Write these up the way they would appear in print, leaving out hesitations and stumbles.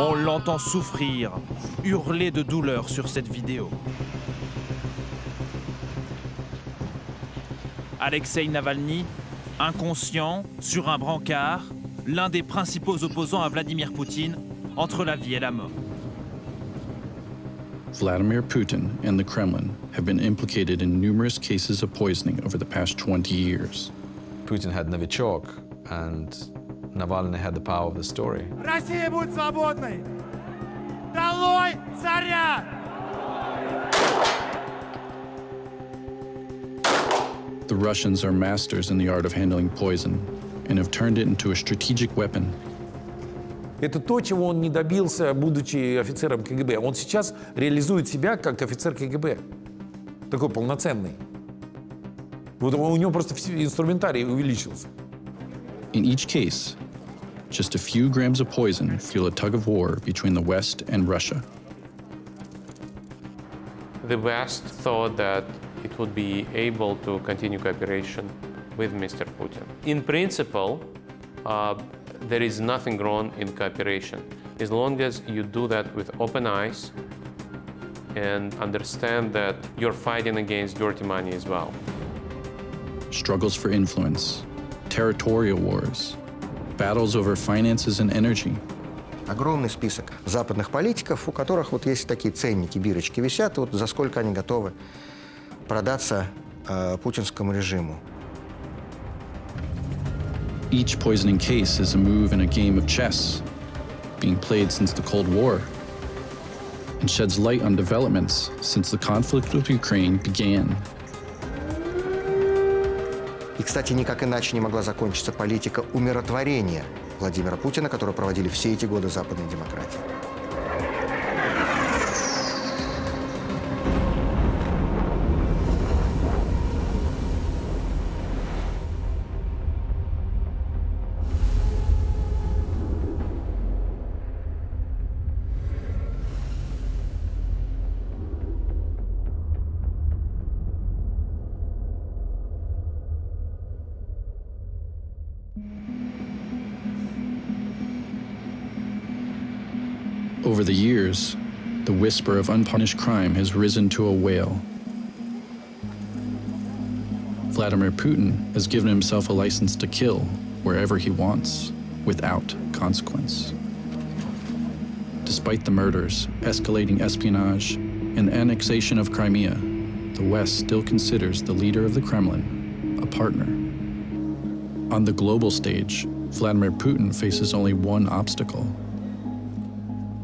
On l'entend souffrir, hurler de douleur sur cette vidéo. Alexei Navalny, inconscient, sur un brancard, l'un des principaux opposants à Vladimir Poutine, entre la vie et la mort. Vladimir Putin and the Kremlin have been implicated in numerous cases of poisoning over the past 20 years. Putin had Novichok, and Navalny had the power of the story. Россия будет свободной! Долой царя! The Russians are masters in the art of handling poison and have turned it into a strategic weapon. Это то, чего он не добился, будучи офицером КГБ. Он сейчас реализует себя как офицер КГБ. Такой полноценный. Вот у него просто инструментарий увеличился. In each case, just a few grams of poison fuel a tug of war between the West and Russia. The West thought that it would be able to continue cooperation with Mr. Putin. In principle, there is nothing wrong in cooperation, as long as you do that with open eyes and understand that you're fighting against dirty money as well. Struggles for influence, territorial wars, battles over finances and energy. Огромный список западных политиков, у которых вот есть такие ценники, бирочки висят, вот за сколько они готовы продаться путинскому режиму. Each poisoning case is a move in a game of chess, being played since the Cold War, and sheds light on developments since the conflict with Ukraine began. И, кстати, никак иначе не могла закончиться политика умиротворения Владимира Путина, которую проводили все эти годы западной демократии. Over the years, the whisper of unpunished crime has risen to a wail. Vladimir Putin has given himself a license to kill wherever he wants, without consequence. Despite the murders, escalating espionage, and the annexation of Crimea, the West still considers the leader of the Kremlin a partner. On the global stage, Vladimir Putin faces only one obstacle: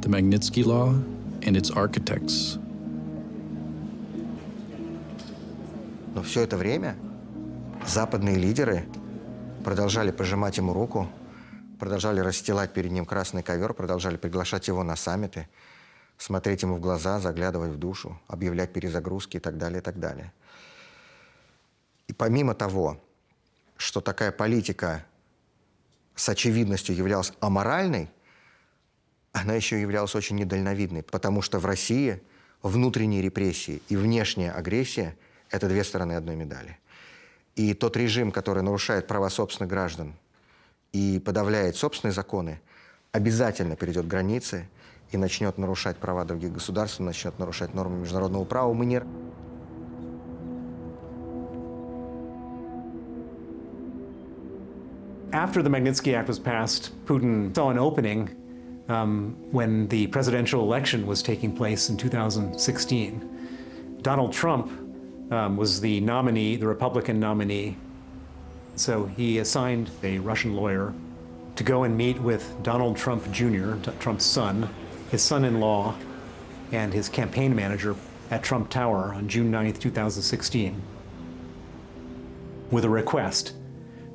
the Magnitsky Law and its architects. Но все это время западные лидеры продолжали пожимать ему руку, продолжали расстилать перед ним красный ковер, продолжали приглашать его на саммиты, смотреть ему в глаза, заглядывать в душу, объявлять перезагрузки и так далее, и так далее. И помимо того, что такая политика с очевидностью являлась аморальной, она еще являлась очень недальновидной, потому что в России внутренние репрессии и внешняя агрессия – это две стороны одной медали. И тот режим, который нарушает права собственных граждан и подавляет собственные законы, обязательно перейдет границы и начнет нарушать права других государств, начнет нарушать нормы международного права. Мы не... After the Magnitsky Act was passed, Putin saw an opening when the presidential election was taking place in 2016. Donald Trump was the nominee, the Republican nominee. So he assigned a Russian lawyer to go and meet with Donald Trump Jr., Trump's son, his son-in-law, and his campaign manager at Trump Tower on June 9th, 2016, with a request,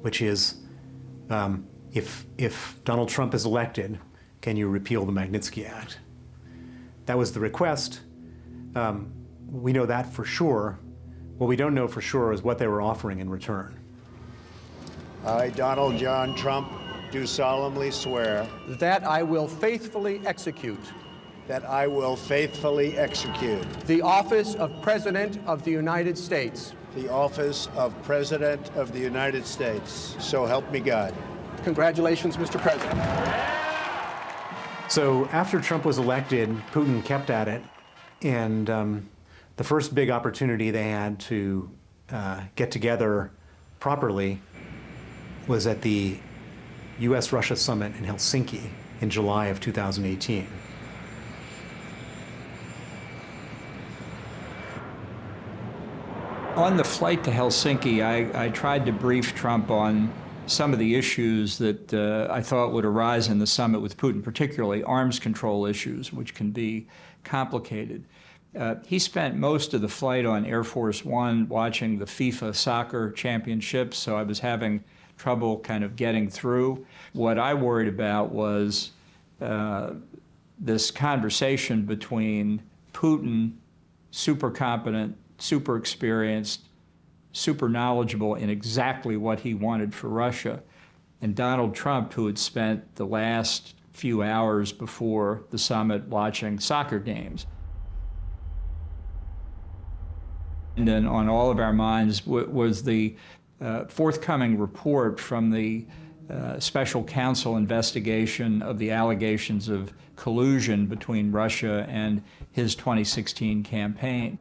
which is, if Donald Trump is elected, can you repeal the Magnitsky Act? That was the request. We know that for sure. What we don't know for sure is what they were offering in return. I, Donald John Trump, do solemnly swear that I will faithfully execute that I will faithfully execute the office of President of the United States. The office of President of the United States. So help me God. Congratulations, Mr. President. So after Trump was elected, Putin kept at it, and the first big opportunity they had to get together properly was at the US-Russia summit in Helsinki in July of 2018. On the flight to Helsinki, I tried to brief Trump on some of the issues that I thought would arise in the summit with Putin, particularly arms control issues, which can be complicated. He spent most of the flight on Air Force One watching the FIFA soccer championships, so I was having trouble kind of getting through. What I worried about was this conversation between Putin, super competent, super experienced, super knowledgeable in exactly what he wanted for Russia, and Donald Trump, who had spent the last few hours before the summit watching soccer games. And then on all of our minds was the forthcoming report from the special counsel investigation of the allegations of collusion between Russia and his 2016 campaign.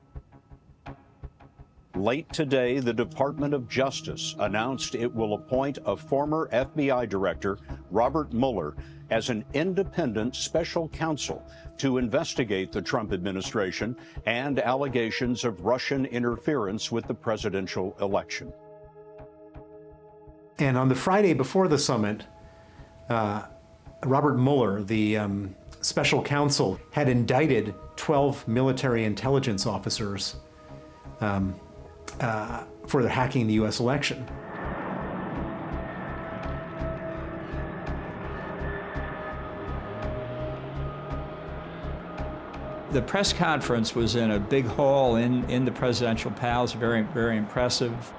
Late today, the Department of Justice announced it will appoint a former FBI director, Robert Mueller, as an independent special counsel to investigate the Trump administration and allegations of Russian interference with the presidential election. And on the Friday before the summit, Robert Mueller, the special counsel, had indicted 12 military intelligence officers for the hacking the U.S. election. The press conference was in a big hall in the presidential palace, very, very impressive.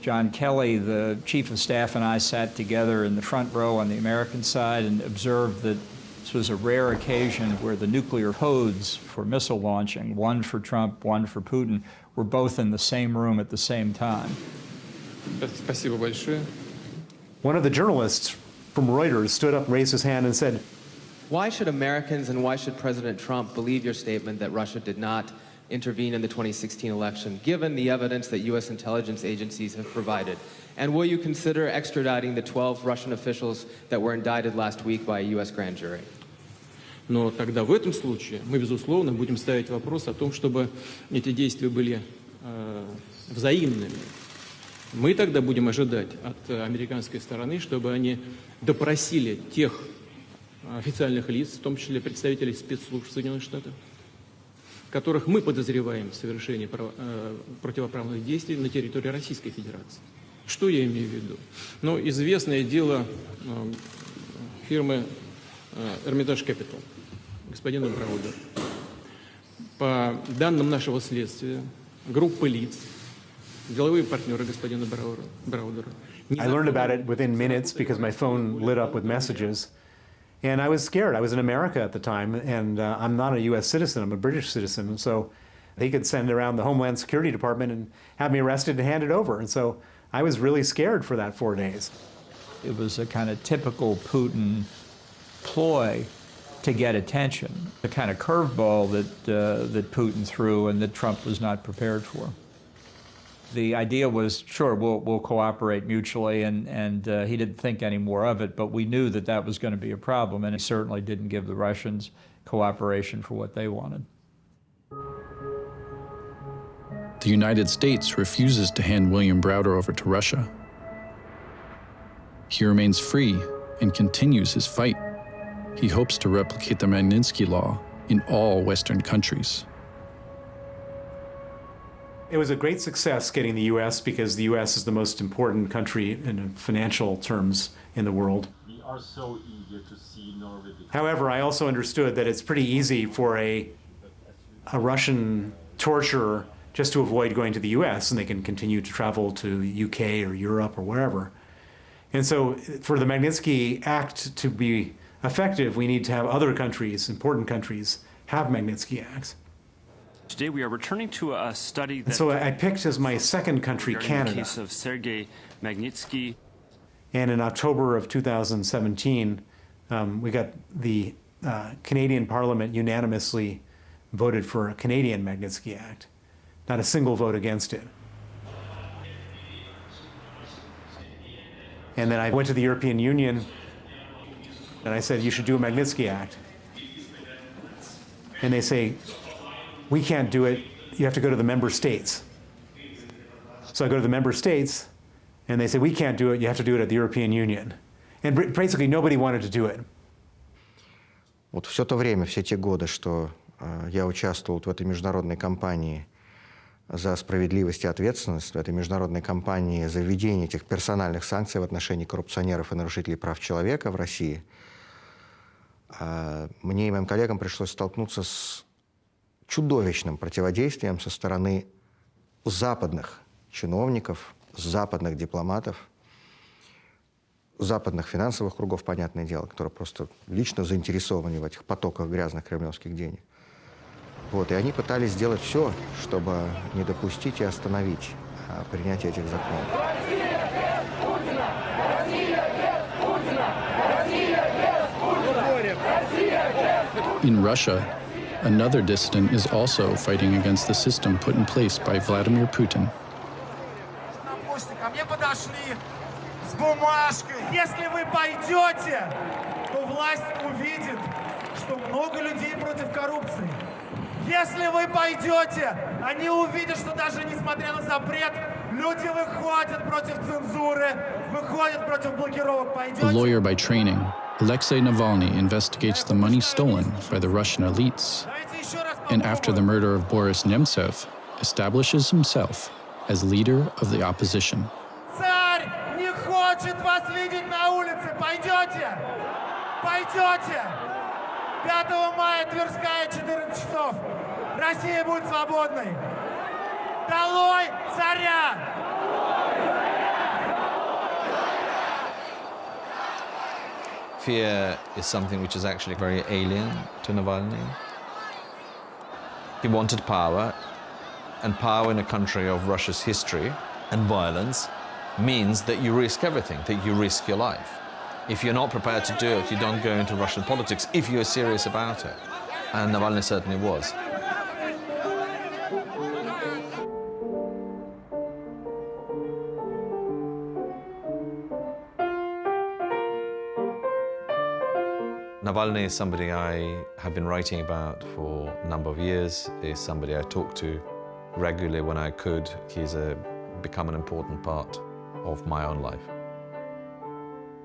John Kelly, the chief of staff, and I sat together in the front row on the American side and observed that this was a rare occasion where the nuclear codes for missile launching, one for Trump, one for Putin, were both in the same room at the same time. One of the journalists from Reuters stood up, raised his hand, and said, "Why should Americans and why should President Trump believe your statement that Russia did not intervene in the 2016 election, given the evidence that U.S. intelligence agencies have provided? And will you consider extraditing the 12 Russian officials that were indicted last week by a U.S. grand jury?" Но тогда в этом случае мы, безусловно, будем ставить вопрос о том, чтобы эти действия были взаимными. Мы тогда будем ожидать от американской стороны, чтобы они допросили тех официальных лиц, в том числе представителей спецслужб Соединенных Штатов, которых мы подозреваем в совершении противоправных действий на территории Российской Федерации. Что я имею в виду? Ну, известное дело фирмы Hermitage Capital, господина Браудера. По данным нашего следствия, группа лиц, деловые партнеры господина Браудера. I learned about it within minutes because my phone lit up with messages. And I was scared. I was in America at the time, and I'm not a U.S. citizen. I'm a British citizen. And so they could send around the Homeland Security Department and have me arrested and handed over. And so I was really scared for that 4 days. It was a kind of typical Putin ploy to get attention, the kind of curveball that Putin threw and that Trump was not prepared for. The idea was, sure, we'll cooperate mutually, and he didn't think any more of it, but we knew that that was going to be a problem, and he certainly didn't give the Russians cooperation for what they wanted. The United States refuses to hand William Browder over to Russia. He remains free and continues his fight. He hopes to replicate the Magnitsky Law in all Western countries. It was a great success getting the U.S. because the U.S. is the most important country in financial terms in the world. We are so eager to see Norway. However, I also understood that it's pretty easy for a Russian torturer just to avoid going to the U.S. and they can continue to travel to the UK or Europe or wherever. And so for the Magnitsky Act to be effective, we need to have other countries, important countries, have Magnitsky Acts. Today we are returning to a study that... And so I picked as my second country Canada. In the case of Sergei Magnitsky. And in October of 2017, We got the Canadian Parliament unanimously voted for a Canadian Magnitsky Act, not a single vote against it. And then I went to the European Union and I said, you should do a Magnitsky Act. And they say, we can't do it, you have to go to the member states. So I go to the member states and they say, we can't do it, you have to do it at the European Union. And basically nobody wanted to do it. Вот все то время, все те годы, что я участвовал в этой международной кампании за справедливость и ответственность, в этой международной кампании за введение этих персональных санкций в отношении коррупционеров и нарушителей прав человека в России, мне и моим коллегам пришлось столкнуться с чудовищным противодействием со стороны западных чиновников, западных дипломатов, западных финансовых кругов, понятное дело, которые просто лично заинтересованы в этих потоках грязных кремлевских денег. Вот, и они пытались сделать все, чтобы не допустить и остановить принятие этих законов. In Russia, another dissident is also fighting against the system put in place by Vladimir Putin. Ко мне подошли с бумажкой. Если вы пойдете, то власть увидит, что много людей против коррупции. Если вы пойдете, они увидят, что даже несмотря на запрет, люди выходят против цензуры, выходят против блокировок. Пойдете? A lawyer by training, Alexei Navalny investigates the money stolen by the Russian elites, and after the murder of Boris Nemtsov, establishes himself as leader of the opposition. Царь не хочет вас видеть на улице. Пойдете? Пойдете? 5 мая, Тверская, 14 часов. Россия будет свободной. Долой царя! Fear is something which is actually very alien to Navalny. He wanted power, and power in a country of Russia's history and violence means that you risk everything, that you risk your life. If you're not prepared to do it, you don't go into Russian politics if you're serious about it. And Navalny certainly was. Navalny is somebody I have been writing about for a number of years, is somebody I talk to regularly when I could. He's become an important part of my own life.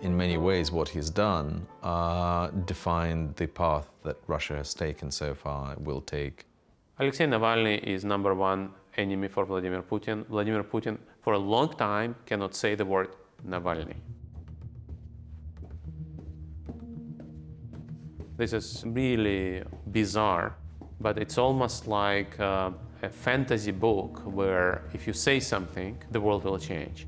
In many ways, what he's done defined the path that Russia has taken so far, will take. Alexei Navalny is #1 enemy for Vladimir Putin. Vladimir Putin, for a long time, cannot say the word Navalny. This is really bizarre, but it's almost like a fantasy book where if you say something, the world will change.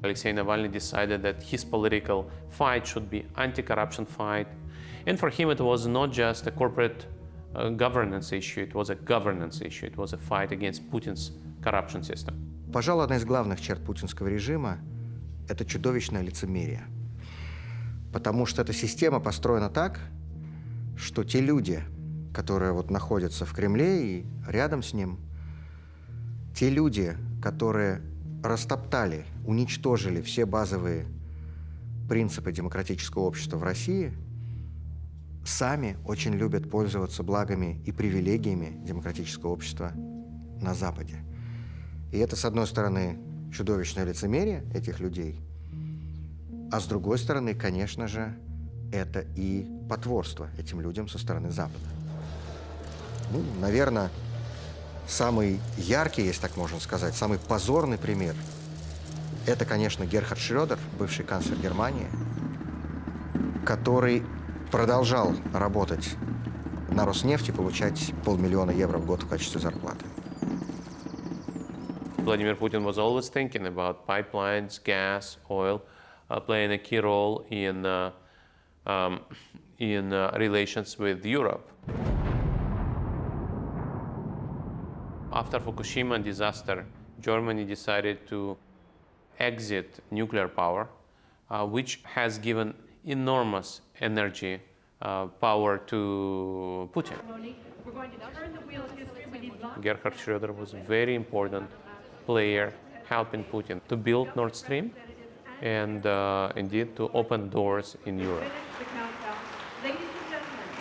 Alexei Navalny decided that his political fight should be anti-corruption fight. And for him, it was not just a corporate governance issue, it was a governance issue. It was a fight against Putin's corruption system. Пожалуй, одна из главных черт путинского режима – это чудовищное лицемерие. Потому что эта система построена так, что те люди, которые вот находятся в Кремле и рядом с ним, те люди, которые растоптали, уничтожили все базовые принципы демократического общества в России, сами очень любят пользоваться благами и привилегиями демократического общества на Западе. И это, с одной стороны, чудовищное лицемерие этих людей, а с другой стороны, конечно же, это и потворство этим людям со стороны Запада. Ну, наверное, самый яркий, если так можно сказать, самый позорный пример – это, конечно, Герхард Шрёдер, бывший канцлер Германии, который продолжал работать на Роснефть и получать $500 000 евро в год в качестве зарплаты. Vladimir Putin was always thinking about pipelines, gas, oil, playing a key role in relations with Europe. After Fukushima disaster, Germany decided to exit nuclear power, which has given enormous energy power to Putin. Gerhard Schröder was a very important player helping Putin to build Nord Stream and indeed to open doors in Europe.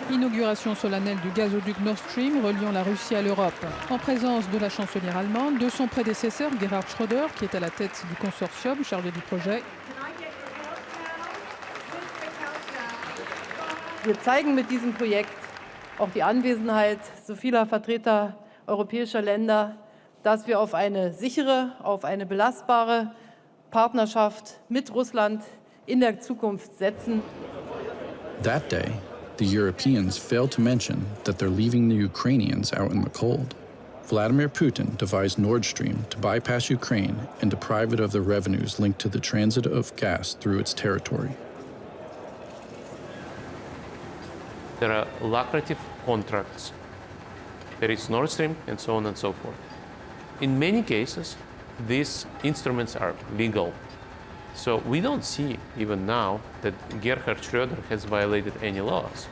Inauguration solennelle du gazoduc Nord Stream reliant la Russie à l'Europe, en présence de la chancelière allemande, de son prédécesseur Gerhard Schröder, qui est à la tête du consortium chargé du projet. Wir zeigen mit diesem Projekt auch die Anwesenheit so vieler Vertreter europäischer Länder, dass wir auf eine sichere, auf eine belastbare Partnerschaft mit Russland in der Zukunft setzen. That day, the Europeans failed to mention that they're leaving the Ukrainians out in the cold. Vladimir Putin devised Nord Stream to bypass Ukraine and deprive it of the revenues linked to the transit of gas through its territory. There are lucrative contracts. There is Nord Stream and so on and so forth. In many cases, these instruments are legal. So we don't see, even now, that Gerhard Schröder has violated any laws.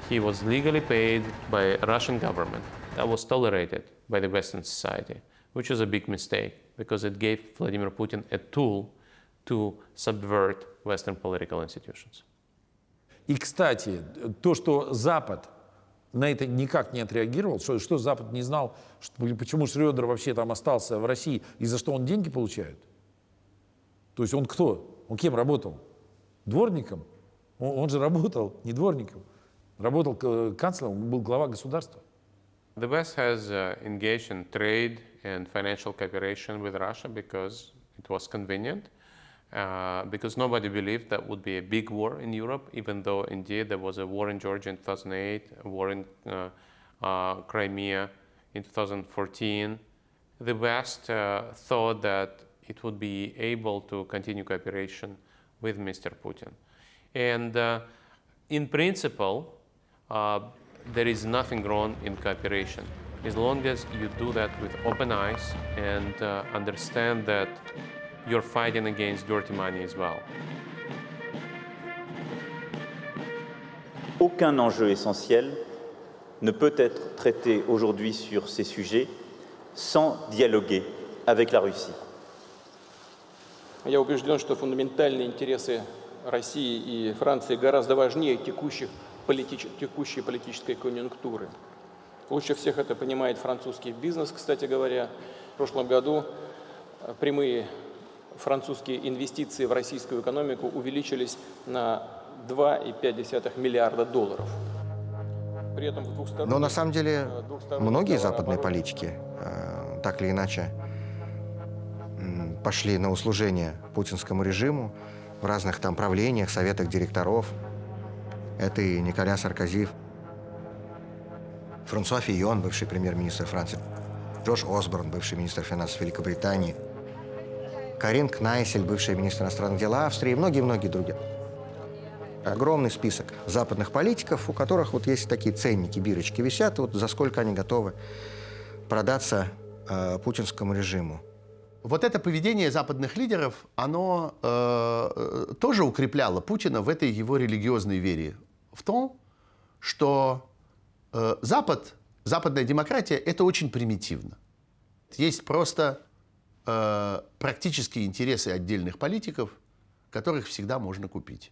He was legally paid by Russian government. That was tolerated by the Western society, which was a big mistake because it gave Vladimir Putin a tool to subvert Western political institutions. И, кстати, то, что Запад на это никак не отреагировал, что Запад не знал, почему Шрёдер вообще там остался в России и за что он деньги получает. То есть он кто? Он кем работал? Дворником? Он же работал не дворником, работал канцлером, он был глава государства. The West has engaged in trade and financial cooperation with Russia because it was convenient, because nobody believed that would be a big war in Europe, even though indeed there was a war in Georgia in 2008, a war in Crimea in 2014. The West thought that it would be able to continue cooperation with Mr. Putin. And in principle, there is nothing wrong in cooperation, as long as you do that with open eyes and understand that you're fighting against dirty money as well. Aucun enjeu essentiel ne peut être traité aujourd'hui sur ces sujets sans dialoguer avec la Russie. Я убежден, что фундаментальные интересы России и Франции гораздо важнее текущей политической конъюнктуры. Лучше всех это понимает французский бизнес, кстати говоря. В прошлом году прямые французские инвестиции в российскую экономику увеличились на $2,5 миллиарда. При этом в двухсторонних... Но на самом деле многие западные политики так или иначе пошли на услужение путинскому режиму в разных там правлениях, советах директоров. Это и Николя Саркози, Франсуа Фийон, бывший премьер-министр Франции, Джордж Осборн, бывший министр финансов Великобритании, Карин Кнайсель, бывший министр иностранных дел Австрии и многие-многие другие. Огромный список западных политиков, у которых вот есть такие ценники, бирочки висят, вот за сколько они готовы продаться путинскому режиму. Вот это поведение западных лидеров, оно тоже укрепляло Путина в этой его религиозной вере. В том, что западная демократия – это очень примитивно. Есть просто практические интересы отдельных политиков, которых всегда можно купить.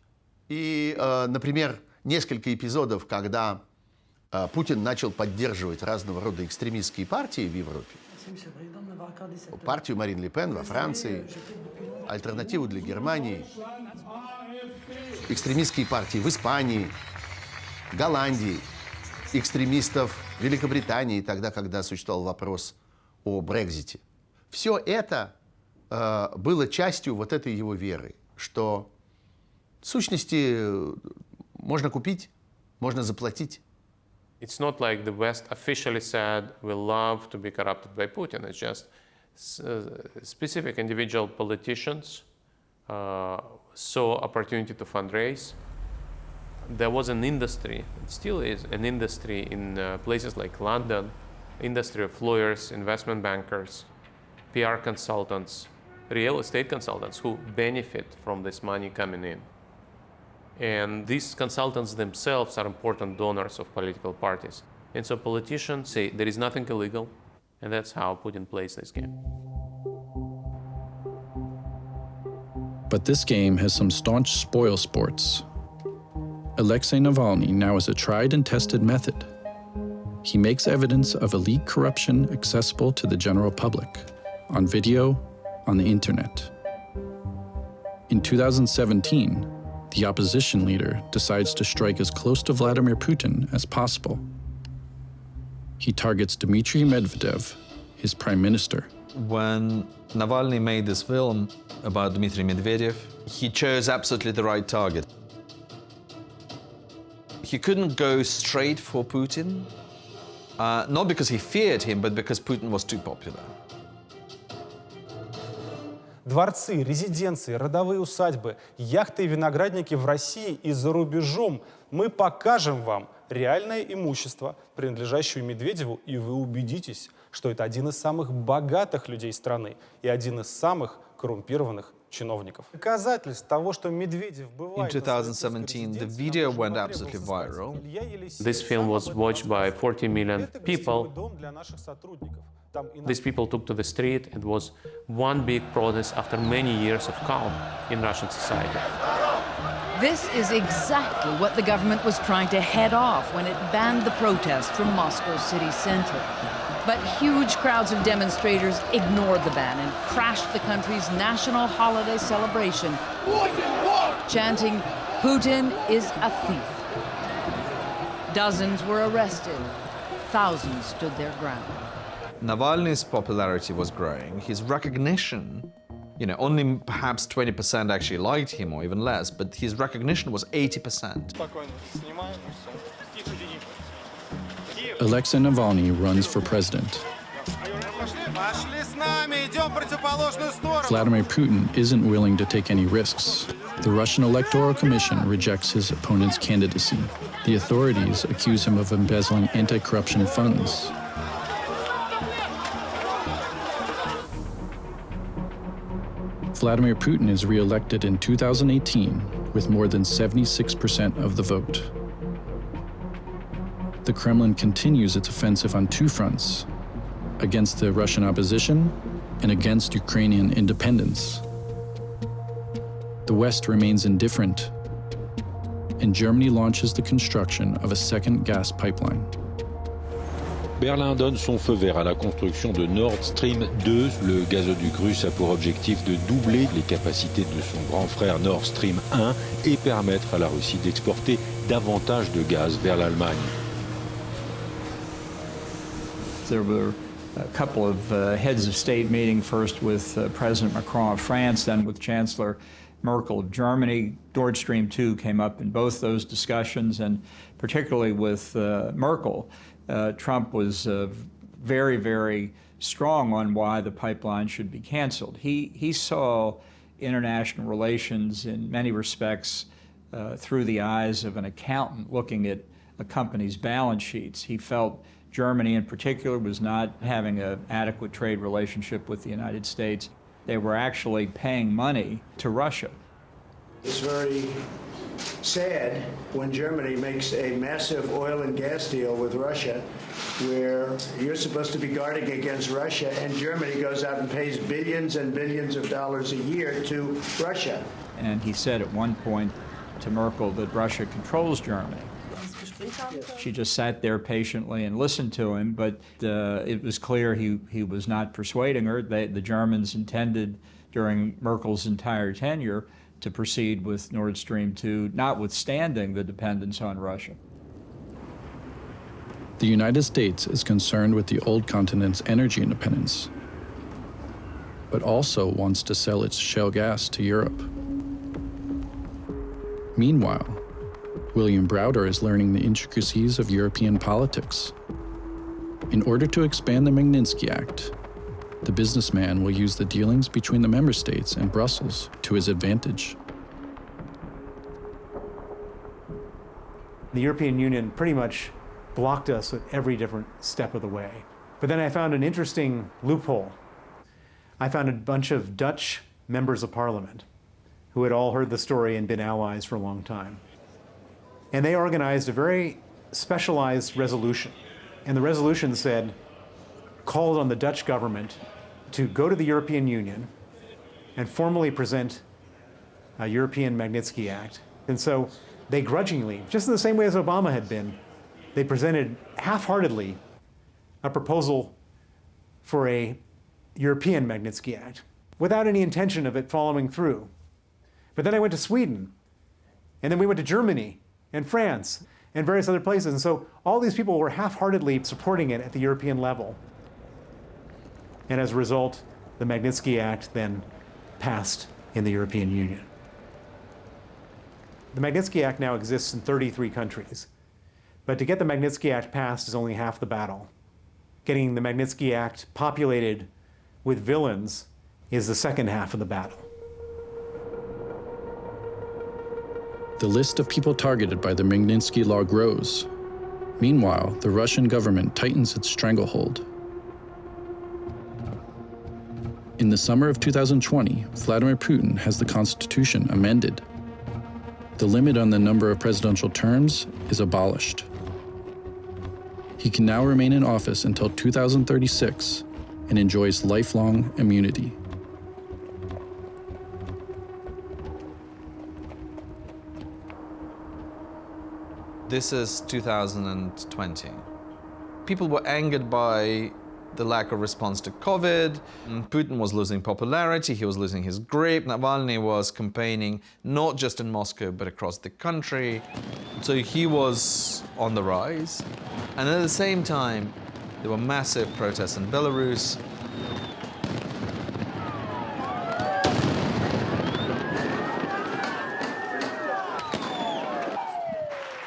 И, например, несколько эпизодов, когда Путин начал поддерживать разного рода экстремистские партии в Европе, партию Марин Ле Пен во Франции, альтернативу для Германии, экстремистские партии в Испании, Голландии, экстремистов в Великобритании, тогда, когда существовал вопрос о Брексите. Все это было частью вот этой его веры, что в сущности можно купить, можно заплатить. It's not like the West officially said we love to be corrupted by Putin. It's just specific individual politicians saw opportunity to fundraise. There was an industry, it still is an industry in places like London, industry of lawyers, investment bankers, PR consultants, real estate consultants who benefit from this money coming in. And these consultants themselves are important donors of political parties. And so politicians say there is nothing illegal, and that's how Putin plays this game. But this game has some staunch spoil sports. Alexei Navalny now is a tried and tested method. He makes evidence of elite corruption accessible to the general public, on video, on the internet. In 2017, the opposition leader decides to strike as close to Vladimir Putin as possible. He targets Dmitry Medvedev, his prime minister. When Navalny made this film about Dmitry Medvedev, he chose absolutely the right target. He couldn't go straight for Putin, not because he feared him, but because Putin was too popular. Дворцы, резиденции, родовые усадьбы, яхты и виноградники в России и за рубежом. Мы покажем вам реальное имущество, принадлежащее Медведеву, и вы убедитесь, что это один из самых богатых людей страны и один из самых коррумпированных чиновников. Доказательств того, что Медведев бывает... In 2017, the video went absolutely viral. This film was watched by 40 million people. These people took to the street. It was one big protest after many years of calm in Russian society. This is exactly what the government was trying to head off when it banned the protest from Moscow's city center. But huge crowds of demonstrators ignored the ban and crashed the country's national holiday celebration, chanting, "Putin is a thief." Dozens were arrested. Thousands stood their ground. Navalny's popularity was growing. His recognition, only perhaps 20% actually liked him, or even less, but his recognition was 80%. Alexei Navalny runs for president. Vladimir Putin isn't willing to take any risks. The Russian Electoral Commission rejects his opponent's candidacy. The authorities accuse him of embezzling anti-corruption funds. Vladimir Putin is re-elected in 2018 with more than 76% of the vote. The Kremlin continues its offensive on two fronts, against the Russian opposition and against Ukrainian independence. The West remains indifferent, and Germany launches the construction of a second gas pipeline. Berlin donne son feu vert à la construction de Nord Stream 2. Le gazoduc russe a pour objectif de doubler les capacités de son grand frère Nord Stream 1 et permettre à la Russie d'exporter davantage de gaz vers l'Allemagne. There were a couple of heads of state meeting, first with President Macron of France, then with Chancellor Merkel of Germany. Nord Stream 2 came up in both those discussions, and particularly with Merkel. Trump was very, very strong on why the pipeline should be canceled. He saw international relations in many respects through the eyes of an accountant looking at a company's balance sheets. He felt Germany in particular was not having an adequate trade relationship with the United States. They were actually paying money to Russia. It's very sad when Germany makes a massive oil and gas deal with Russia, where you're supposed to be guarding against Russia, and Germany goes out and pays billions and billions of dollars a year to Russia. And he said at one point to Merkel that Russia controls Germany. She just sat there patiently and listened to him, but it was clear he was not persuading her. The Germans intended during Merkel's entire tenure to proceed with Nord Stream 2, notwithstanding the dependence on Russia. The United States is concerned with the old continent's energy independence, but also wants to sell its shale gas to Europe. Meanwhile, William Browder is learning the intricacies of European politics. In order to expand the Magnitsky Act, the businessman will use the dealings between the member states and Brussels to his advantage. The European Union pretty much blocked us at every different step of the way. But then I found an interesting loophole. I found a bunch of Dutch members of parliament who had all heard the story and been allies for a long time. And they organized a very specialized resolution. And the resolution said, called on the Dutch government to go to the European Union and formally present a European Magnitsky Act. And so they grudgingly, just in the same way as Obama had been, they presented half-heartedly a proposal for a European Magnitsky Act without any intention of it following through. But then I went to Sweden, and then we went to Germany and France and various other places. And so all these people were half-heartedly supporting it at the European level. And as a result, the Magnitsky Act then passed in the European Union. The Magnitsky Act now exists in 33 countries. But to get the Magnitsky Act passed is only half the battle. Getting the Magnitsky Act populated with villains is the second half of the battle. The list of people targeted by the Magnitsky Law grows. Meanwhile, the Russian government tightens its stranglehold. In the summer of 2020, Vladimir Putin has the constitution amended. The limit on the number of presidential terms is abolished. He can now remain in office until 2036 and enjoys lifelong immunity. This is 2020. People were angered by the lack of response to COVID. Putin was losing popularity, he was losing his grip. Navalny was campaigning not just in Moscow, but across the country. So he was on the rise. And at the same time, there were massive protests in Belarus.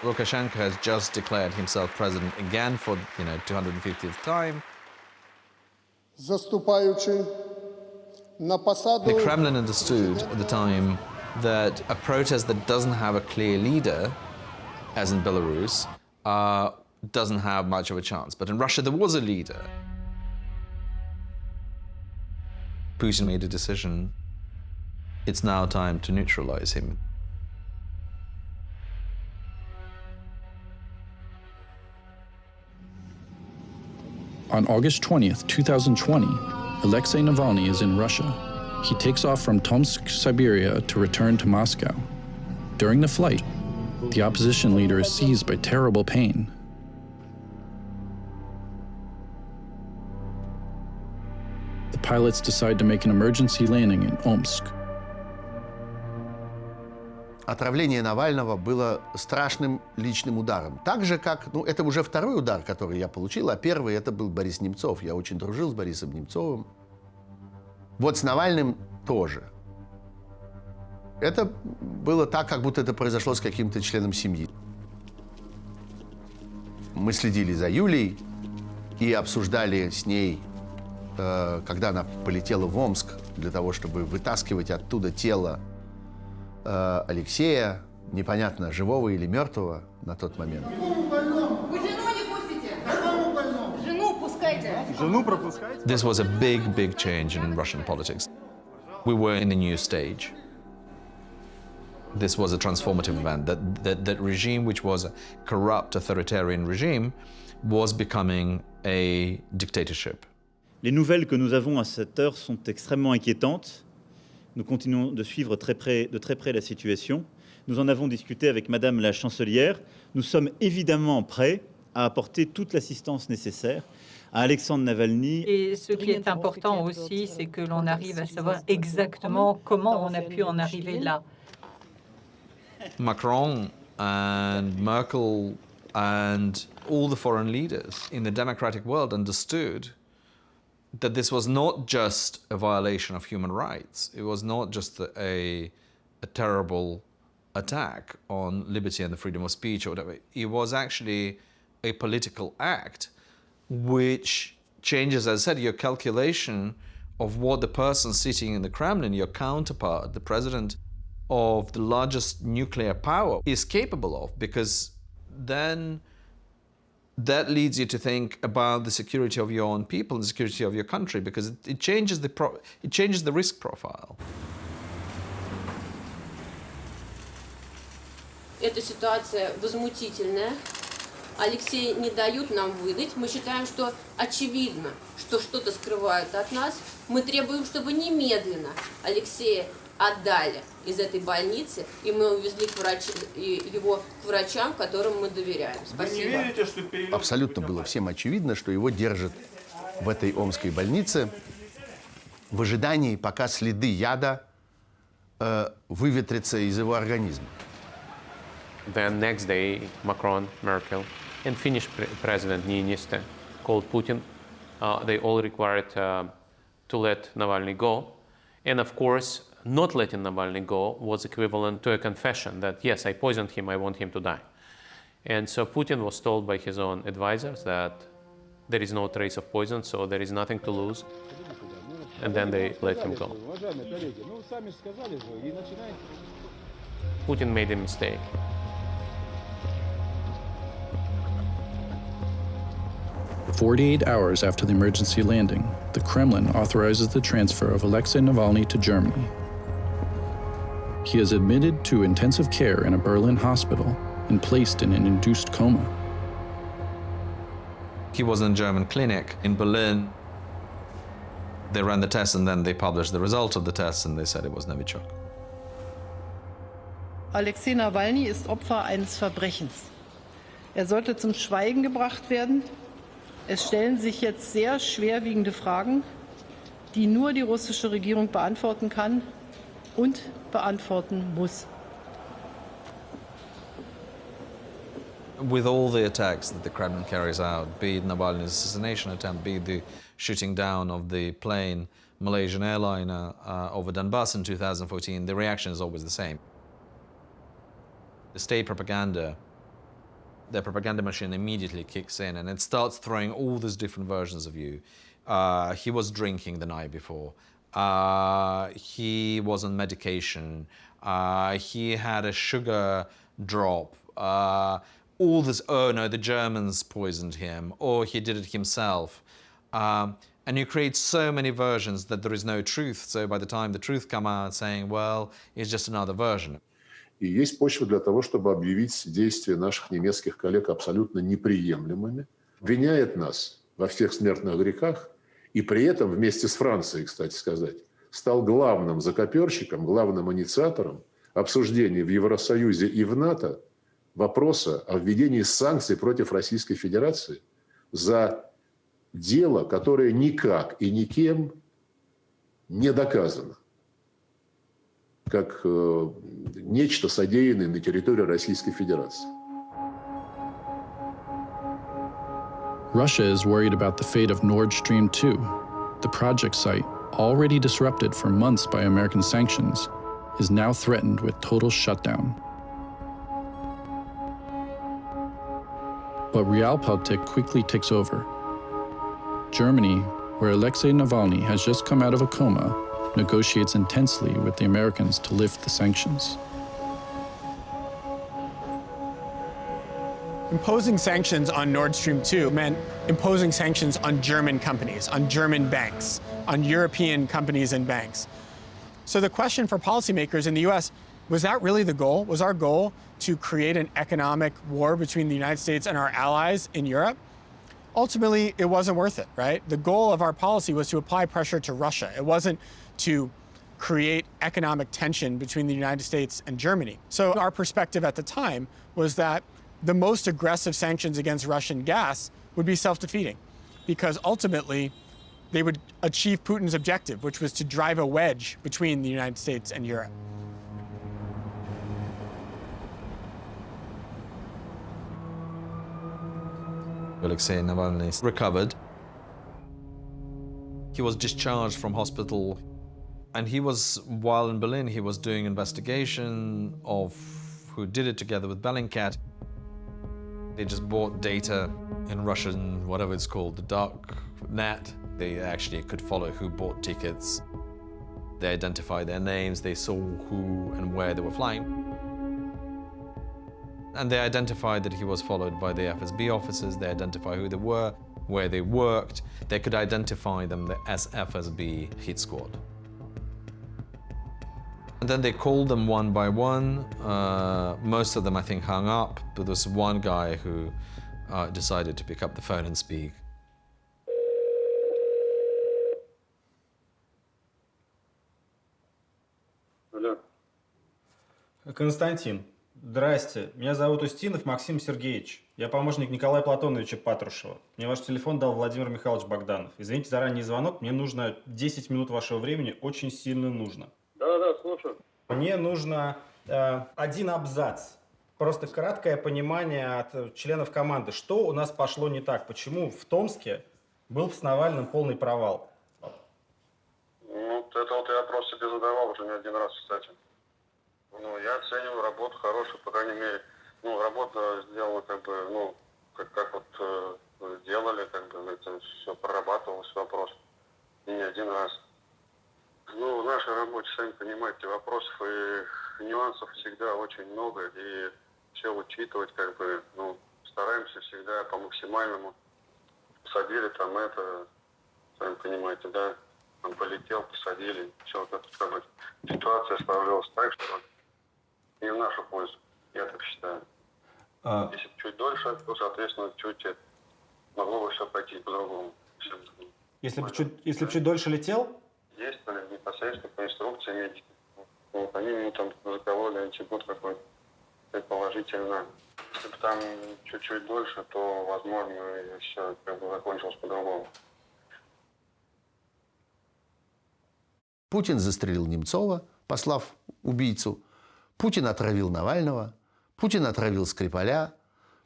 Lukashenko has just declared himself president again for, 250th time. The Kremlin understood at the time that a protest that doesn't have a clear leader, as in Belarus, doesn't have much of a chance. But in Russia, there was a leader. Putin made a decision. It's now time to neutralize him. On August 20th, 2020, Alexei Navalny is in Russia. He takes off from Tomsk, Siberia to return to Moscow. During the flight, the opposition leader is seized by terrible pain. The pilots decide to make an emergency landing in Omsk. Отравление Навального было страшным личным ударом. Так же, как, это уже второй удар, который я получил, а первый это был Борис Немцов. Я очень дружил с Борисом Немцовым. Вот с Навальным тоже. Это было так, как будто это произошло с каким-то членом семьи. Мы следили за Юлей и обсуждали с ней, когда она полетела в Омск для того, чтобы вытаскивать оттуда тело Алексея, непонятно, живого или мертвого на тот момент. Вы жену не пустите? Какому больному? Жену пускайте. Жену пропускайте. This was a big change in Russian politics. We were in a new stage. This was a transformative event. That regime, which was a corrupt authoritarian regime, was becoming a dictatorship. Les nouvelles que nous avons à cette heure sont extrêmement inquiétantes. Nous continuons de suivre de très près la situation. Nous en avons discuté avec Madame la Chancelière. Nous sommes évidemment prêts à apporter toute l'assistance nécessaire à Alexandre Navalny. Et ce qui est important aussi, c'est que l'on arrive à savoir exactement comment on a pu en arriver là. Macron and Merkel and all the foreign leaders in the democratic world understood that this was not just a violation of human rights. It was not just a terrible attack on liberty and the freedom of speech or whatever. It was actually a political act which changes, as I said, your calculation of what the person sitting in the Kremlin, your counterpart, the president of the largest nuclear power, is capable of, because then that leads you to think about the security of your own people and the security of your country, because it changes the risk profile. Эта ситуация возмутительная. Алексея не дают нам выдать. Мы считаем, что очевидно, что что-то скрывают от нас. Мы требуем, чтобы немедленно Алексея отдали из этой больницы, и мы увезли его к врачам, которым мы доверяем. Спасибо. Абсолютно было всем очевидно, что его держат в этой омской больнице в ожидании, пока следы яда выветрятся из его организма. Then next day, Macron, Merkel, and Finnish President Niinistö called Putin. They all required to let Navalny go. And of course, not letting Navalny go was equivalent to a confession that, yes, I poisoned him, I want him to die. And so Putin was told by his own advisors that there is no trace of poison, so there is nothing to lose. And then they let him go. Putin made a mistake. 48 hours after the emergency landing, the Kremlin authorizes the transfer of Alexei Navalny to Germany. He is admitted to intensive care in a Berlin hospital and placed in an induced coma. He was in a German clinic in Berlin. They ran the test and then they published the result of the test and they said it was Novichok. Alexei Nawalny ist Opfer eines Verbrechens. Er sollte zum Schweigen gebracht werden. Es stellen sich jetzt sehr schwerwiegende Fragen, die nur die russische Regierung beantworten kann und beantworten muss. With all the attacks that the Kremlin carries out, be it Navalny's assassination attempt, be it the shooting down of the plane Malaysian airliner over Donbass in 2014, the reaction is always the same. The state propaganda, the propaganda machine immediately kicks in and it starts throwing all these different versions of you. He was drinking the night before. He was on medication. He had a sugar drop. All this, oh no, the Germans poisoned him, or he did it himself. And you create so many versions that there is no truth. So by the time the truth comes out saying, well, it's just another version. И есть почва для того, чтобы объявить действия наших немецких коллег абсолютно неприемлемыми, обвиняет нас во всех смертных грехах, и при этом вместе с Францией, кстати сказать, стал главным закоперщиком, главным инициатором обсуждений в Евросоюзе и в НАТО вопроса о введении санкций против Российской Федерации за дело, которое никак и никем не доказано, как нечто содеянное на территории Российской Федерации. Russia is worried about the fate of Nord Stream 2. The project site, already disrupted for months by American sanctions, is now threatened with total shutdown. But realpolitik quickly takes over. Germany, where Alexei Navalny has just come out of a coma, negotiates intensely with the Americans to lift the sanctions. Imposing sanctions on Nord Stream 2 meant imposing sanctions on German companies, on German banks, on European companies and banks. So the question for policymakers in the US, was that really the goal? Was our goal to create an economic war between the United States and our allies in Europe? Ultimately, it wasn't worth it, right? The goal of our policy was to apply pressure to Russia. It wasn't to create economic tension between the United States and Germany. So our perspective at the time was that the most aggressive sanctions against Russian gas would be self-defeating, because ultimately they would achieve Putin's objective, which was to drive a wedge between the United States and Europe. Alexei Navalny recovered. He was discharged from hospital, and he was, while in Berlin, he was doing investigation of who did it together with Bellingcat. They just bought data in Russian, whatever it's called, the dark net. They actually could follow who bought tickets. They identified their names. They saw who and where they were flying. And they identified that he was followed by the FSB officers. They identified who they were, where they worked. They could identify them as FSB hit squad. And then they called them one by one. Most of them, I think, hung up, but there was one guy who decided to pick up the phone and speak. Алло. Константин, здрасте. Меня зовут Устинов Максим Сергеевич. Я помощник Николая Платоновича Патрушева. Мне ваш телефон дал Владимир Михайлович Богданов. Извините за ранний звонок, мне нужно 10 минут вашего времени, очень сильно нужно. Да, слушаю. Мне нужно один абзац. Просто краткое понимание от членов команды. Что у нас пошло не так? Почему в Томске был с Навальным полный провал? Ну, это вот я вопрос себе задавал уже не один раз, кстати. Ну, я оцениваю работу хорошую, по крайней мере. Ну, работа сделана как бы, ну, как вот делали, как бы это все прорабатывалось вопрос. И не один раз. Ну, в нашей работе, сами понимаете, вопросов и нюансов всегда очень много. И все учитывать, как бы, ну, стараемся всегда по максимальному. Посадили там это, сами понимаете, да, он полетел, посадили, все, как сказать. Ситуация сложилась так, что не в нашу пользу, я так считаю. Если бы чуть дольше, то, соответственно, чуть могло бы все пойти по-другому. Если бы чуть дольше летел? Действовали непосредственно по инструкции медиков. Вот, они ему там закололи антибиотик какой-то, предположительно. Если бы там чуть-чуть дольше, то, возможно, и все как бы закончилось по-другому. Путин застрелил Немцова, послав убийцу. Путин отравил Навального. Путин отравил Скрипаля.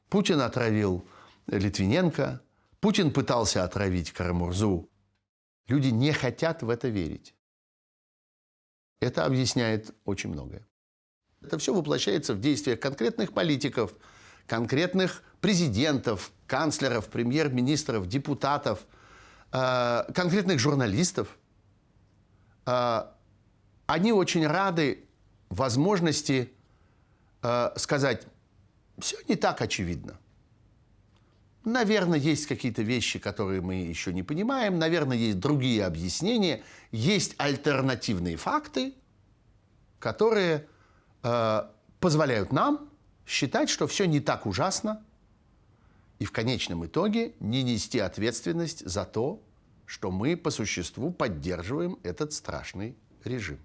Путин отравил Литвиненко. Путин пытался отравить Кара-Мурзу. Люди не хотят в это верить. Это объясняет очень многое. Это все воплощается в действиях конкретных политиков, конкретных президентов, канцлеров, премьер-министров, депутатов, конкретных журналистов. Они очень рады возможности сказать, все не так очевидно. Наверное, есть какие-то вещи, которые мы еще не понимаем. Наверное, есть другие объяснения. Есть альтернативные факты, которые позволяют нам считать, что все не так ужасно. И в конечном итоге не нести ответственность за то, что мы по существу поддерживаем этот страшный режим.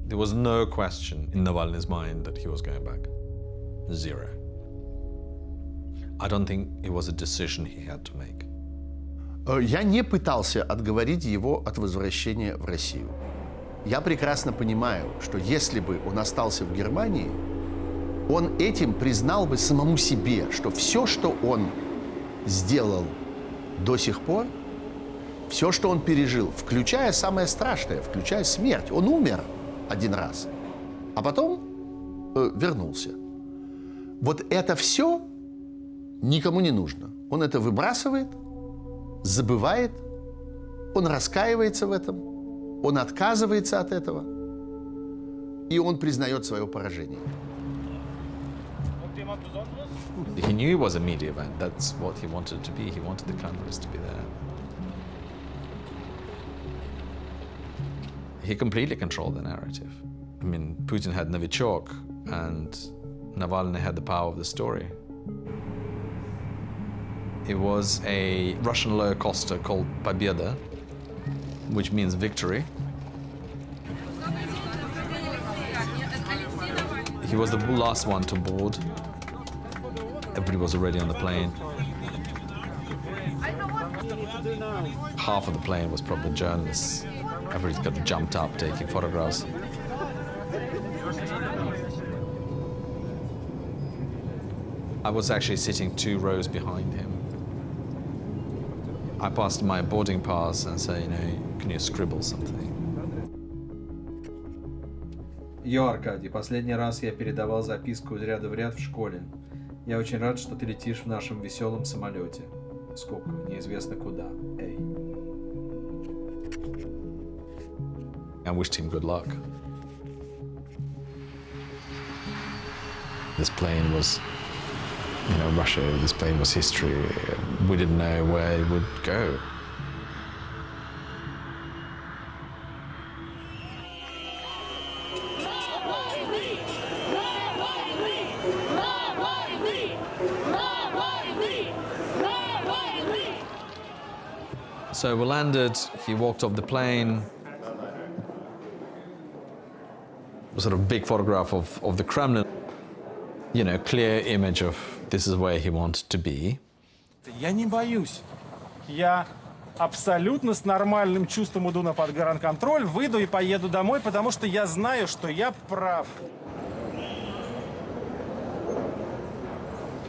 There was no question in Navalny's mind that he was going back. Zero. I don't think it was a decision he had to make. Я не пытался отговорить его от возвращения в Россию. Я прекрасно понимаю, что если бы он остался в Германии, он этим признал бы самому себе, что все, что он сделал до сих пор, все, что он пережил, включая самое страшное, включая смерть, он умер один раз, а потом вернулся. Вот это все никому не нужно. Он это выбрасывает, забывает, он раскаивается в этом, он отказывается от этого, и он признает свое поражение. He knew it was a media event. That's what he wanted it to be. He wanted the cameras to be there. He completely controlled the narrative. I mean, Putin had Novichok, and Navalny had the power of the story. It was a Russian low-coster called Победа, which means victory. He was the last one to board. Everybody was already on the plane. Half of the plane was probably journalists. Everybody got jumped up taking photographs. I was actually sitting 2 rows behind him. I passed my boarding pass and said, you know, can you scribble something? Йо, Аркадий, последний раз я передавал записку из ряда в ряд в школе. Я очень рад, что ты летишь в нашем веселом самолете. Сколько? Неизвестно куда. Эй. I wished him good luck. This plane was, Russia, this plane was history. We didn't know where it would go. So we landed, he walked off the plane. A sort of big photograph of the Kremlin. Clear image of this is where he wanted to be. Я не боюсь. Я абсолютно с нормальным чувством иду на подгранконтроль, выйду и поеду домой, потому что я знаю, что я прав.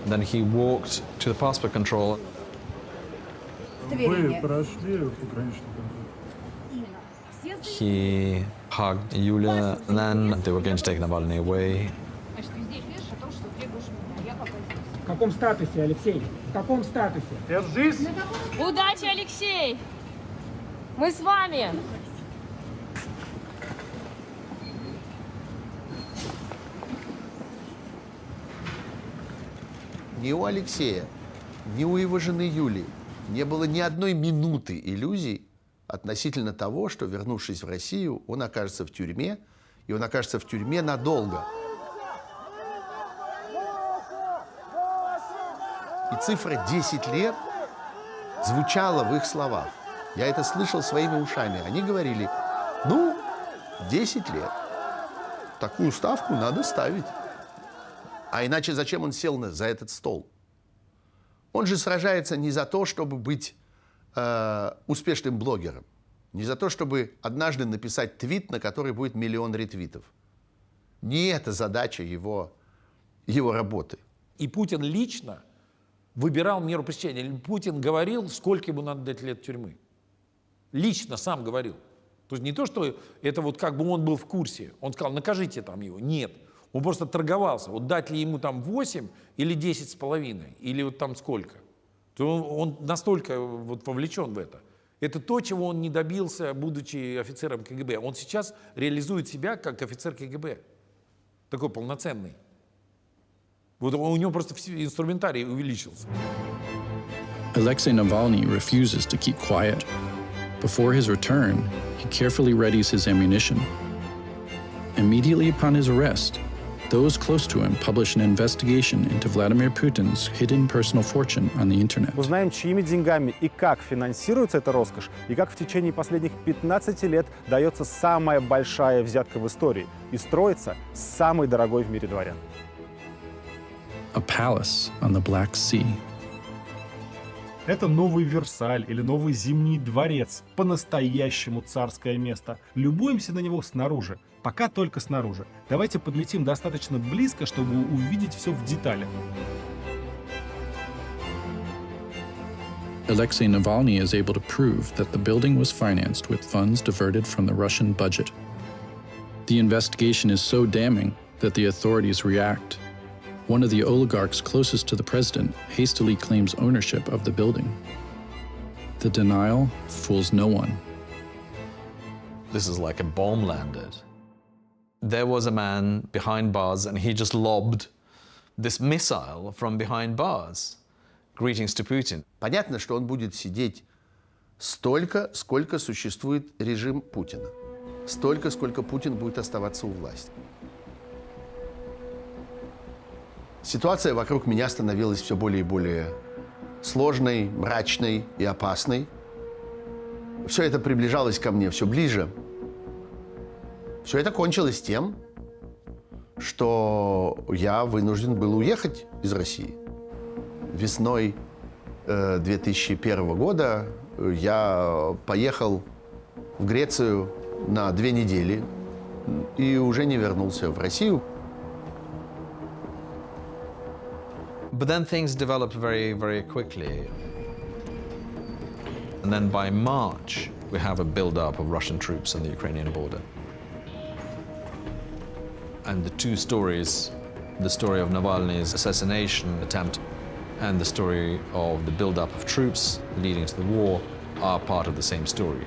Then he walked to the passport control. Вы прошли пограничный контроль. He hugged Yulia, and then they were going to take Navalny away. В каком статусе, Алексей? В каком статусе? Держись! Удачи, Алексей! Мы с вами! Ни у Алексея, ни у его жены Юлии не было ни одной минуты иллюзий относительно того, что, вернувшись в Россию, он окажется в тюрьме, и он окажется в тюрьме надолго. И цифра 10 лет звучала в их словах. Я это слышал своими ушами. Они говорили, 10 лет. Такую ставку надо ставить. А иначе зачем он сел за этот стол? Он же сражается не за то, чтобы быть успешным блогером, не за то, чтобы однажды написать твит, на который будет 1 миллион ретвитов. Не это задача его работы. И Путин лично выбирал меру пресечения. Путин говорил, сколько ему надо дать лет тюрьмы. Лично сам говорил. То есть не то, что это вот как бы он был в курсе. Он сказал, накажите там его. Нет. Он просто торговался. Вот дать ли ему там 8 или 10,5, или вот там сколько. То он настолько вот вовлечен в это. Это то, чего он не добился, будучи офицером КГБ. Он сейчас реализует себя как офицер КГБ. Такой полноценный. Вот у него просто инструментарий увеличился. Alexei Navalny refuses to keep quiet. Before his return, he carefully readies his ammunition. Immediately upon his arrest, those close to him publish an investigation into Vladimir Putin's hidden personal fortune on the internet. Узнаем, чьими деньгами и как финансируется эта роскошь, и как в течение последних 15 лет дается самая большая взятка в истории и строится самый дорогой в мире дворян. A palace on the Black Sea. Это новый Версаль или новый Зимний дворец, по-настоящему царское место. Любуемся на него снаружи, пока только снаружи. Давайте подлетим достаточно близко, чтобы увидеть все в деталях. Alexei Navalny is able to prove that the building was financed with funds diverted from the Russian budget. The investigation is so damning that the authorities react. One of the oligarchs closest to the president hastily claims ownership of the building. The denial fools no one. This is like a bomb landed. There was a man behind bars and he just lobbed this missile from behind bars. Greetings to Putin. Понятно, что он будет сидеть столько, сколько существует режим Путина. Столько, сколько Путин будет оставаться у власти. Ситуация вокруг меня становилась все более и более сложной, мрачной и опасной. Все это приближалось ко мне все ближе. Все это кончилось тем, что я вынужден был уехать из России. Весной 2001 года я поехал в Грецию на 2 недели и уже не вернулся в Россию. But then things developed very, very quickly. And then by March, we have a build-up of Russian troops on the Ukrainian border. And the two stories, the story of Navalny's assassination attempt and the story of the build-up of troops leading to the war, are part of the same story.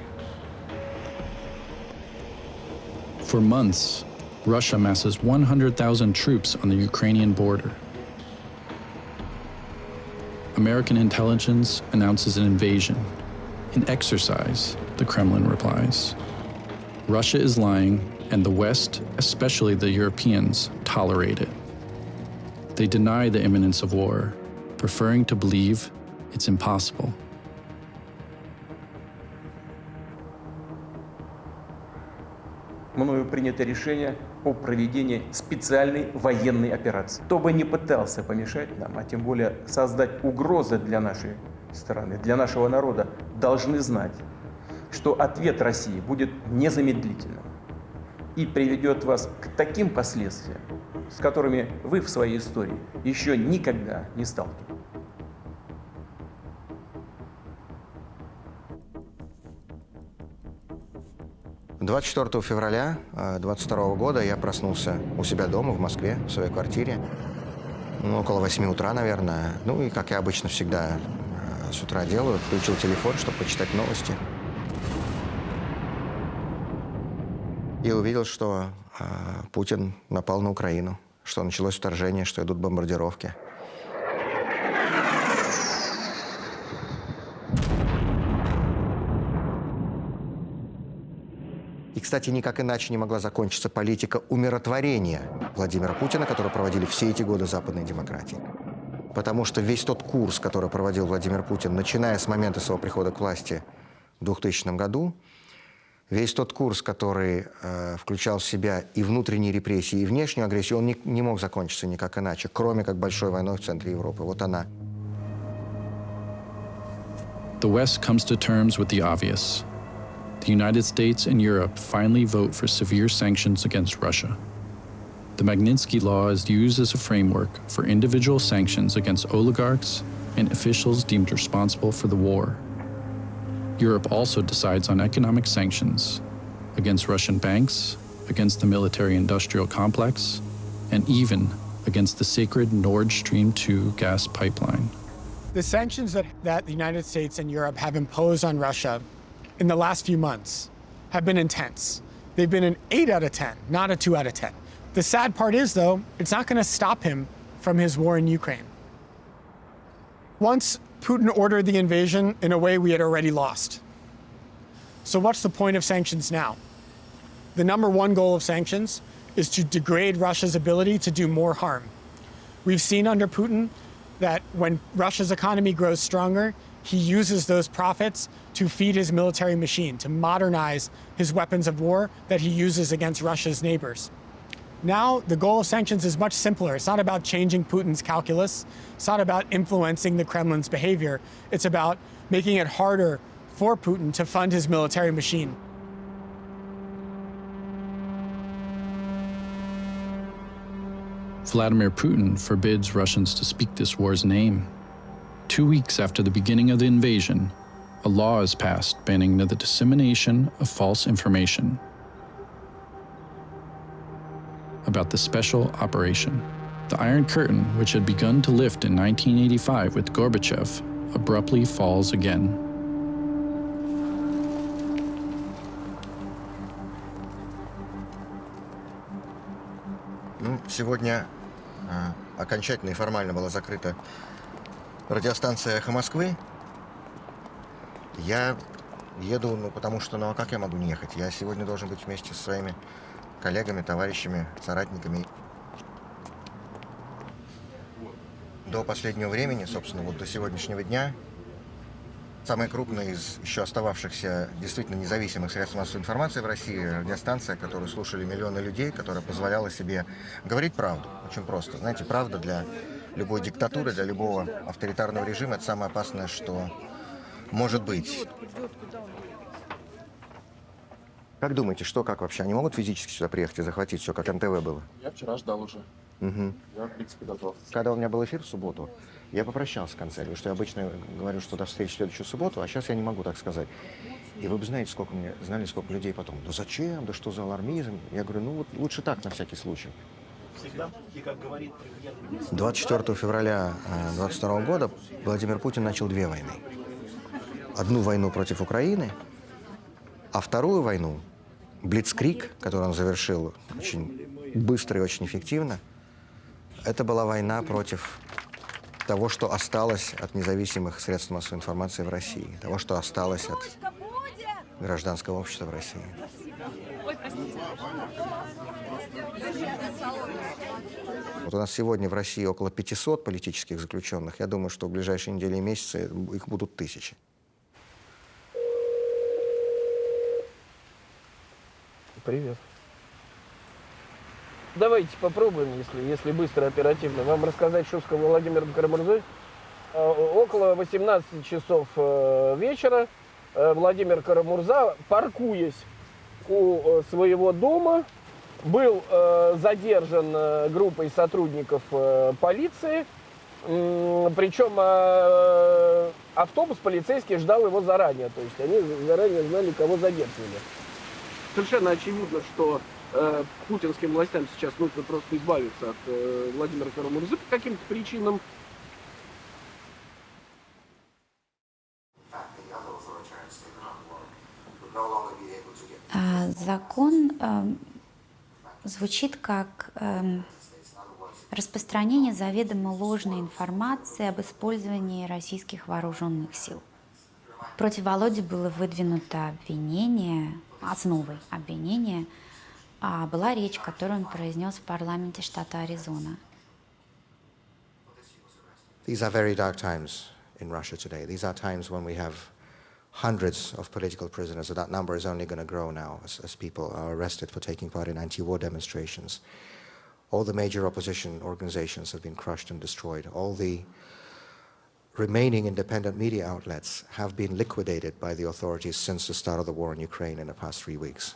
For months, Russia masses 100,000 troops on the Ukrainian border. American intelligence announces an invasion. An exercise, the Kremlin replies. Russia is lying, and the West, especially the Europeans, tolerate it. They deny the imminence of war, preferring to believe it's impossible. Мною принято решение о проведении специальной военной операции. Кто бы ни пытался помешать нам, а тем более создать угрозы для нашей страны, для нашего народа, должны знать, что ответ России будет незамедлительным и приведет вас к таким последствиям, с которыми вы в своей истории еще никогда не сталкивались. — 24 февраля 22 года я проснулся у себя дома в Москве, в своей квартире. Около 8 утра, наверное. Ну и, как я обычно всегда с утра делаю, включил телефон, чтобы почитать новости. И увидел, что Путин напал на Украину, что началось вторжение, что идут бомбардировки. И, кстати, никак иначе не могла закончиться политика умиротворения Владимира Путина, которую проводили все эти годы западной демократии. Потому что весь тот курс, который проводил Владимир Путин, начиная с момента своего прихода к власти в 2000 году, весь тот курс, который включал в себя и внутренние репрессии, и внешнюю агрессию, он не мог закончиться никак иначе, кроме как большой войной в центре Европы. Вот она. The West comes to terms with the obvious. The United States and Europe finally vote for severe sanctions against Russia. The Magnitsky Law is used as a framework for individual sanctions against oligarchs and officials deemed responsible for the war. Europe also decides on economic sanctions against Russian banks, against the military-industrial complex, and even against the sacred Nord Stream 2 gas pipeline. The sanctions that the United States and Europe have imposed on Russia in the last few months have been intense. They've been an 8 out of 10, not a 2 out of 10. The sad part is, though, it's not going to stop him from his war in Ukraine. Once Putin ordered the invasion in a way we had already lost. So what's the point of sanctions now? The number one goal of sanctions is to degrade Russia's ability to do more harm. We've seen under Putin that when Russia's economy grows stronger, he uses those profits to feed his military machine, to modernize his weapons of war that he uses against Russia's neighbors. Now, the goal of sanctions is much simpler. It's not about changing Putin's calculus. It's not about influencing the Kremlin's behavior. It's about making it harder for Putin to fund his military machine. Vladimir Putin forbids Russians to speak this war's name. 2 weeks after the beginning of the invasion, a law is passed banning the dissemination of false information about the special operation. The Iron Curtain, which had begun to lift in 1985 with Gorbachev, abruptly falls again. Сегодня окончательно и формально была закрыта радиостанция «Эхо Москвы». Я еду, потому что, а как я могу не ехать? Я сегодня должен быть вместе со своими коллегами, товарищами, соратниками. До последнего времени, собственно, вот до сегодняшнего дня, самая крупная из еще остававшихся действительно независимых средств массовой информации в России, радиостанция, которую слушали миллионы людей, которая позволяла себе говорить правду. Очень просто. Знаете, правда для любой диктатуры, для любого авторитарного режима — это самое опасное, что может быть. Как думаете, что, как вообще? Они могут физически сюда приехать и захватить все, как НТВ было? Я вчера ждал уже. Угу. Я, в принципе, готов. Когда у меня был эфир в субботу, я попрощался в конце, потому что я обычно говорю, что до встречи в следующую субботу, а сейчас я не могу так сказать. И вы бы знаете, знали, сколько людей потом. Да зачем? Да что за алармизм? Я говорю, вот лучше так, на всякий случай. 24 февраля 2022 года Владимир Путин начал 2 войны. Одну войну против Украины, а вторую войну, блицкриг, который он завершил очень быстро и очень эффективно, это была война против того, что осталось от независимых средств массовой информации в России, того, что осталось от гражданского общества в России. Вот у нас сегодня в России около 500 политических заключенных. Я думаю, что в ближайшие недели и месяцы их будут тысячи. Привет. Давайте попробуем, если быстро, оперативно, вам рассказать, что сказал Владимир Кара-Мурзой. Около 18 часов вечера Владимир Кара-Мурза, паркуясь у своего дома, был задержан группой сотрудников полиции. Причем автобус полицейский ждал его заранее. То есть они заранее знали, кого задерживали. Совершенно очевидно, что путинским властям сейчас нужно просто избавиться от Владимира Кара-Мурзы по каким-то причинам. Закон звучит как распространение заведомо ложной информации об использовании российских вооруженных сил. Против Володи было выдвинуто обвинение, основой обвинения была речь, которую он произнес в парламенте штата Аризона. These are very dark times in Russia today. These are times when we have hundreds of political prisoners, so that number is only going to grow now as people are arrested for taking part in anti-war demonstrations. All the major opposition organizations have been crushed and destroyed. All the remaining independent media outlets have been liquidated by the authorities since the start of the war in Ukraine in the past 3 weeks.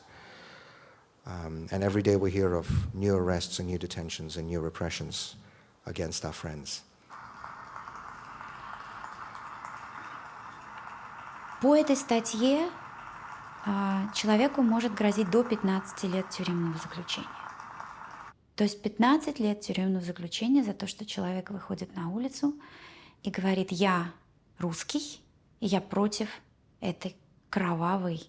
And every day we hear of new arrests and new detentions and new repressions against our friends. По этой статье человеку может грозить до 15 лет тюремного заключения. То есть 15 лет тюремного заключения за то, что человек выходит на улицу и говорит: я русский, и я против этой кровавой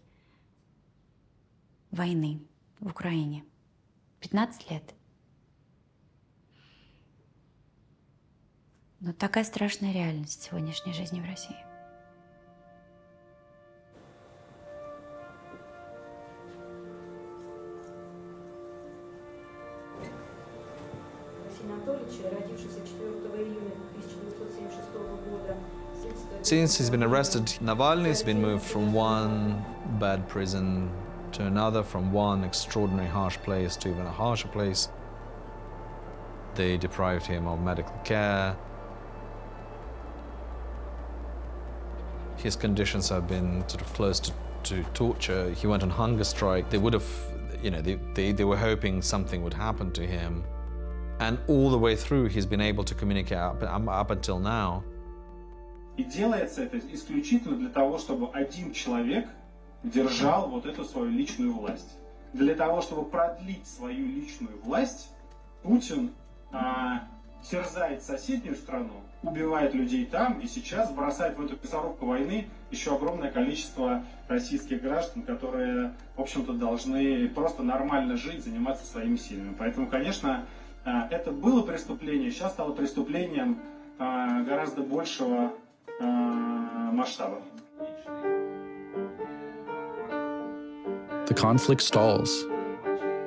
войны в Украине. 15 лет. Но такая страшная реальность сегодняшней жизни в России. Since he's been arrested, Navalny has been moved from one bad prison to another, from one extraordinary harsh place to even a harsher place. They deprived him of medical care. His conditions have been sort of close to torture. He went on hunger strike. They would have, they were hoping something would happen to him. And all the way through, he's been able to communicate up until now. И делается это исключительно для того, чтобы один человек держал вот эту свою личную власть. Для того, чтобы продлить свою личную власть, Путин терзает соседнюю страну, убивает людей там и сейчас бросает в эту мясорубку войны еще огромное количество российских граждан, которые, в общем-то, должны просто нормально жить, заниматься своими семьями. Поэтому, конечно, это было преступление, сейчас стало преступлением гораздо большего масштаба. The conflict stalls.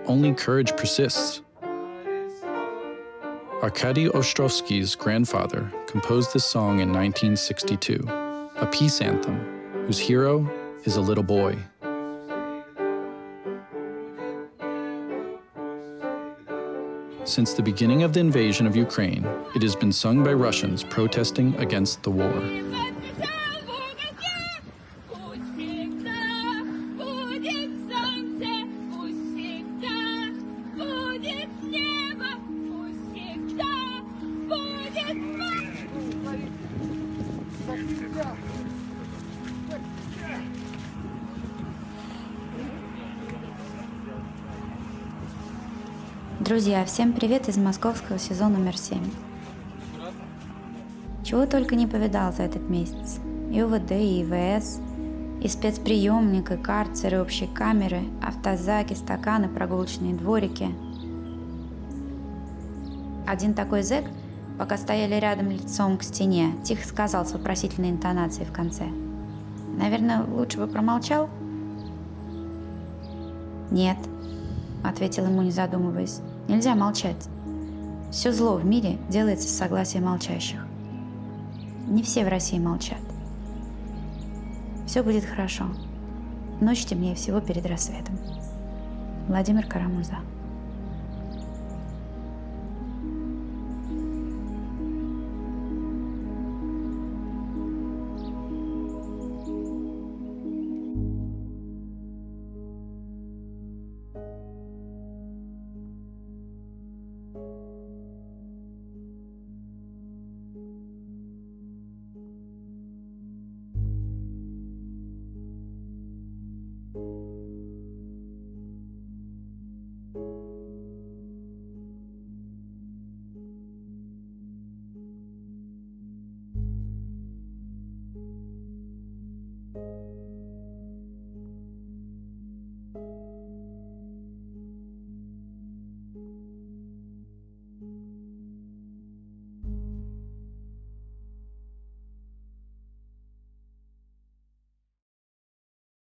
Only courage persists. Arkady Ostrovsky's grandfather composed this song in 1962, a peace anthem whose hero is a little boy. Since the beginning of the invasion of Ukraine, it has been sung by Russians protesting against the war. Друзья, всем привет из московского СИЗО номер 7. Чего только не повидал за этот месяц. И УВД, и ИВС, и спецприемник, и карцеры, общие камеры, автозаки, стаканы, прогулочные дворики. Один такой зэк, пока стояли рядом лицом к стене, тихо сказал с вопросительной интонацией в конце: «Наверное, лучше бы промолчал?» «Нет», — ответил ему, не задумываясь, — «нельзя молчать. Все зло в мире делается с согласия молчащих. Не все в России молчат. Все будет хорошо. Ночь темнее всего перед рассветом». Владимир Кара-Мурза.